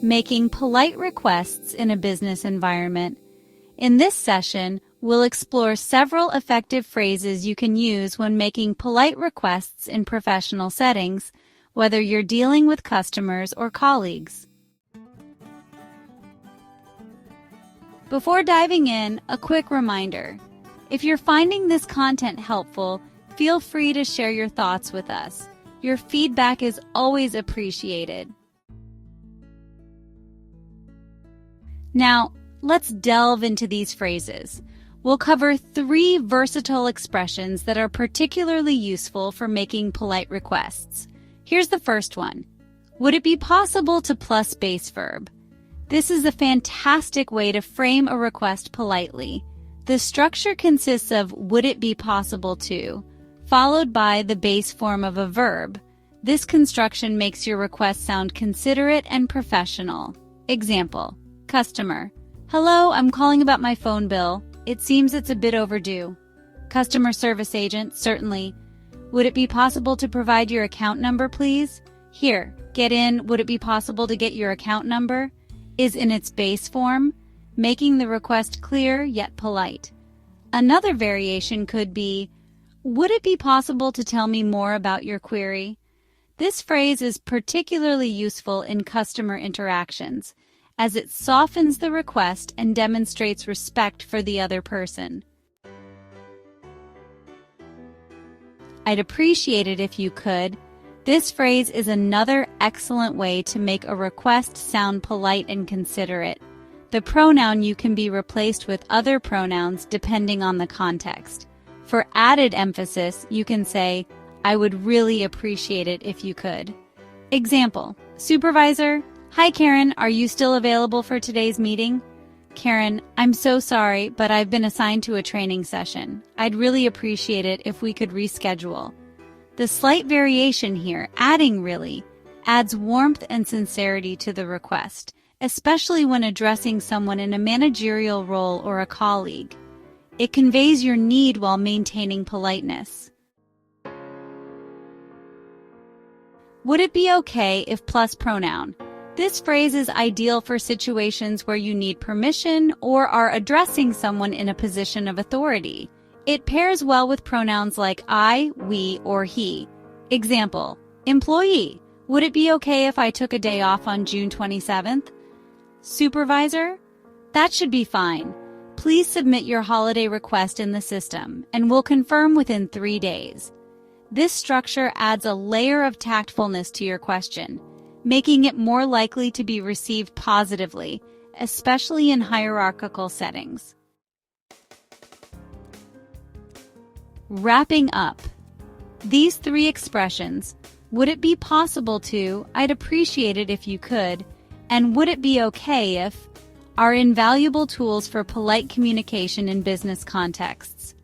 Making polite requests in a business environment. In this session, we'll explore several effective phrases you can use when making polite requests in professional settings, whether you're dealing with customers or colleagues. Before diving in, a quick reminder. If you're finding this content helpful, feel free to share your thoughts with us. Your feedback is always appreciated. Now, let's delve into these phrases. We'll cover 3 versatile expressions that are particularly useful for making polite requests. Here's the first one. Would it be possible to plus base verb? This is a fantastic way to frame a request politely. The structure consists of would it be possible to, followed by the base form of a verb. This construction makes your request sound considerate and professional. Example. Customer. Hello, I'm calling about my phone bill. It seems it's a bit overdue. Customer service agent. Certainly. Would it be possible to provide your account number, please? Here, get in. Would it be possible to get your account number? Is in its base form, making the request clear yet polite. Another variation could be, would it be possible to tell me more about your query? This phrase is particularly useful in customer interactions, as it softens the request and demonstrates respect for the other person. I'd appreciate it if you could. This phrase is another excellent way to make a request sound polite and considerate. The pronoun you can be replaced with other pronouns depending on the context. For added emphasis, you can say, I would really appreciate it if you could. Example. Supervisor. Hi, Karen. Are you still available for today's meeting? Karen, I'm so sorry, but I've been assigned to a training session. I'd really appreciate it if we could reschedule. The slight variation here, adding really, adds warmth and sincerity to the request, especially when addressing someone in a managerial role or a colleague. It conveys your need while maintaining politeness. Would it be okay if plus pronoun? This phrase is ideal for situations where you need permission or are addressing someone in a position of authority. It pairs well with pronouns like I, we, or he. Example, employee. Would it be okay if I took a day off on June 27th? Supervisor. That should be fine. Please submit your holiday request in the system, and we'll confirm within 3 days. This structure adds a layer of tactfulness to your question, making it more likely to be received positively, especially in hierarchical settings. Wrapping up. These 3 expressions, would it be possible to, I'd appreciate it if you could, and would it be okay if, are invaluable tools for polite communication in business contexts.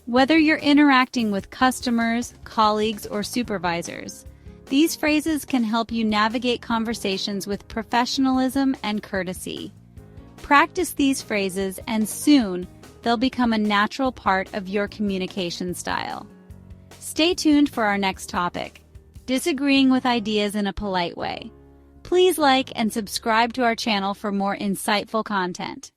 Whether you're interacting with customers, colleagues, or supervisors, these phrases can help you navigate conversations with professionalism and courtesy. Practice these phrases and soon they'll become a natural part of your communication style. Stay tuned for our next topic, disagreeing with ideas in a polite way. Please like and subscribe to our channel for more insightful content.